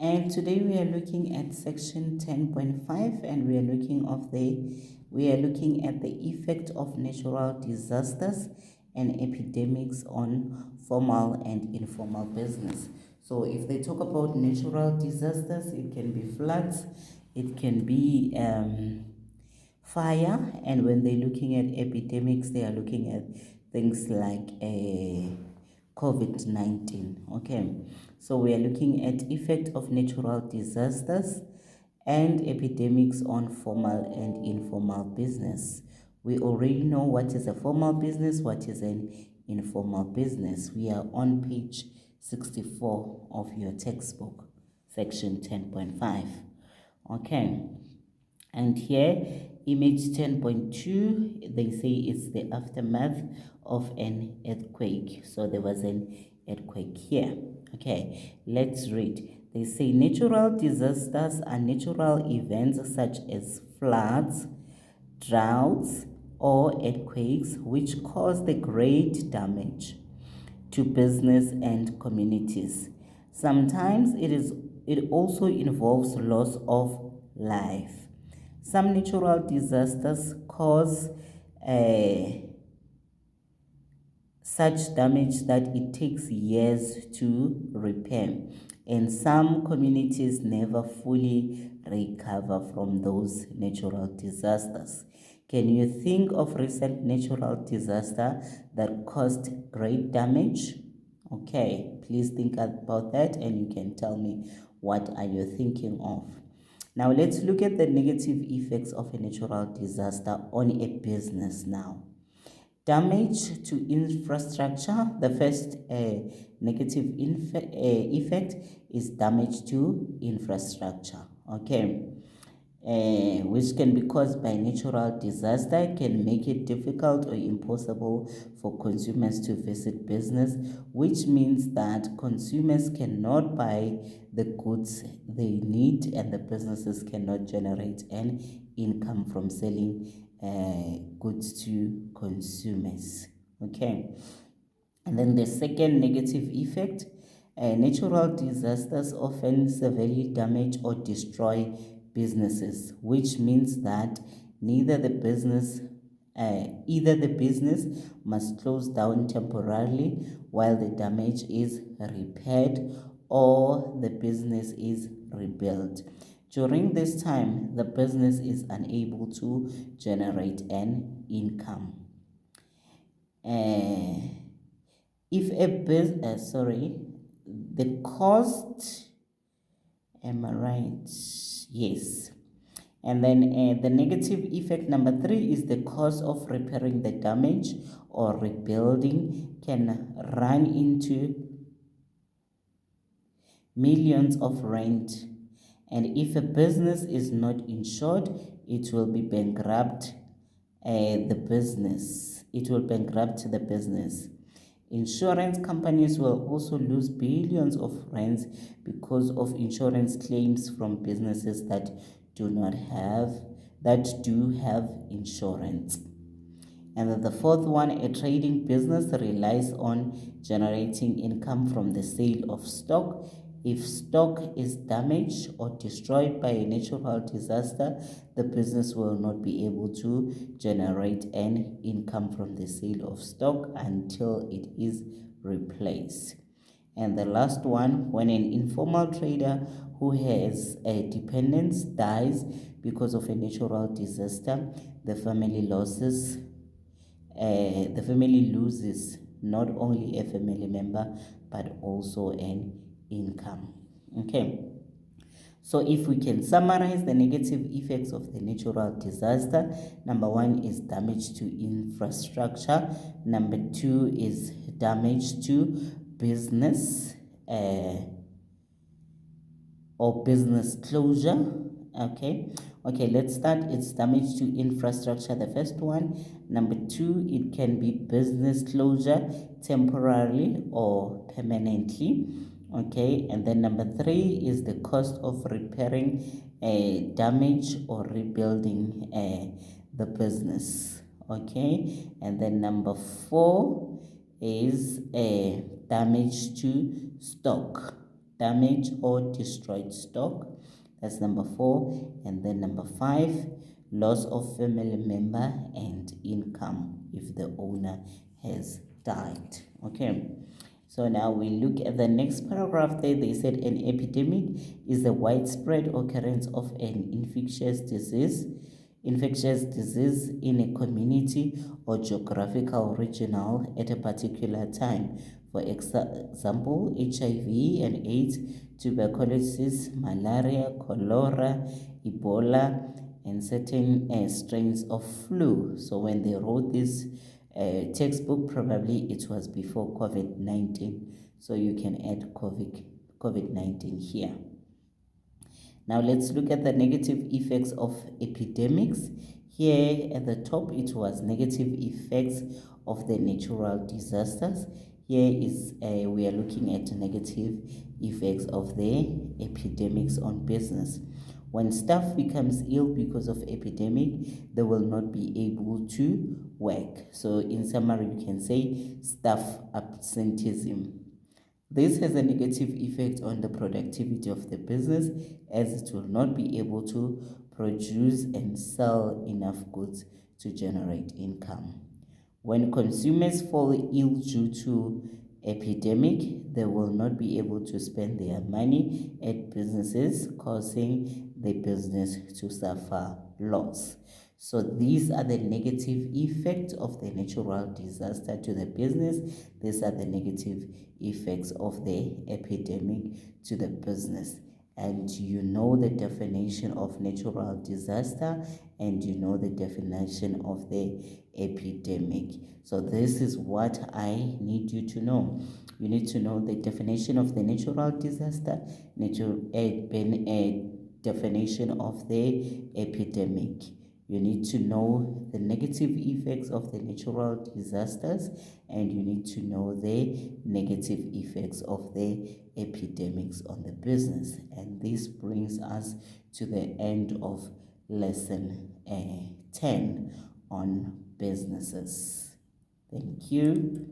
And today we are looking at section 10.5, and we are looking at the effect of natural disasters and epidemics on formal and informal business. So if they talk about natural disasters, it can be floods, it can be fire, and when they're looking at epidemics, they are looking at things like COVID-19. Okay, so we are looking at effect of natural disasters and epidemics on formal and informal business. We already know what is a formal business, what is an informal business. We are on page 64 of your textbook, section 10.5. Okay, and here, image 10.2, they say it's the aftermath of an earthquake. So there was an earthquake here. Okay, let's read. They say natural disasters are natural events such as floods, droughts, or earthquakes which cause the great damage to business and communities. Sometimes it also involves loss of life. Some natural disasters cause such damage that it takes years to repair, and some communities never fully recover from those natural disasters. Can you think of recent natural disaster that caused great damage? Okay, please think about that and you can tell me what are you thinking of. Now let's look at the negative effects of a natural disaster on a business now. Damage to infrastructure. The first negative effect is damage to infrastructure. Okay, which can be caused by natural disaster, can make it difficult or impossible for consumers to visit business, which means that consumers cannot buy the goods they need and the businesses cannot generate an income from selling goods to consumers. Okay, and then the second negative effect, natural disasters often severely damage or destroy businesses, which means that neither the business either the business must close down temporarily while the damage is repaired, or the business is rebuilt. During this time, the business is unable to generate an income. If a business, the cost, am I right? Yes. And then the negative effect number 3 is the cost of repairing the damage or rebuilding can run into millions of rand. And if a business is not insured, it will be bankrupt it will bankrupt the business. Insurance companies will also lose billions of rands because of insurance claims from businesses that do have insurance. And then the fourth one, a trading business relies on generating income from the sale of stock. If stock is damaged or destroyed by a natural disaster, the business will not be able to generate an income from the sale of stock until it is replaced. And the last one, when an informal trader who has a dependence dies because of a natural disaster, the family loses not only a family member but also an income. Okay, so if we can summarize the negative effects of the natural disaster, number 1 is damage to infrastructure, number 2 is damage to business or business closure. Okay, let's start. It's damage to infrastructure, the first one. Number 2, it can be business closure temporarily or permanently. Okay, and then number 3 is the cost of repairing damage or rebuilding the business. Okay, and then number 4 is damage to stock. damaged or destroyed stock. That's number 4. And then number 5, loss of family member and income if the owner has died. Okay. So now we look at the next paragraph there. They said an epidemic is the widespread occurrence of an infectious disease in a community or geographical regional at a particular time. For example, HIV and AIDS, tuberculosis, malaria, cholera, Ebola, and certain strains of flu. So when they wrote this textbook, probably it was before COVID-19. So you can add COVID-19 here. Now let's look at the negative effects of epidemics. Here at the top, it was negative effects of the natural disasters. Here is we are looking at negative effects of the epidemics on business. When staff becomes ill because of epidemic, they will not be able to work. So in summary, we can say staff absenteeism. This has a negative effect on the productivity of the business, as it will not be able to produce and sell enough goods to generate income. When consumers fall ill due to epidemic, they will not be able to spend their money at businesses, causing the business to suffer loss. So these are the negative effects of the natural disaster to the business. These are the negative effects of the epidemic to the business. And you know the definition of natural disaster, and you know the definition of the epidemic. So this is what I need you to know. You need to know the definition of the natural disaster, definition of the epidemic. You need to know the negative effects of the natural disasters, and you need to know the negative effects of the epidemics on the business. And this brings us to the end of lesson 10 on businesses. Thank you.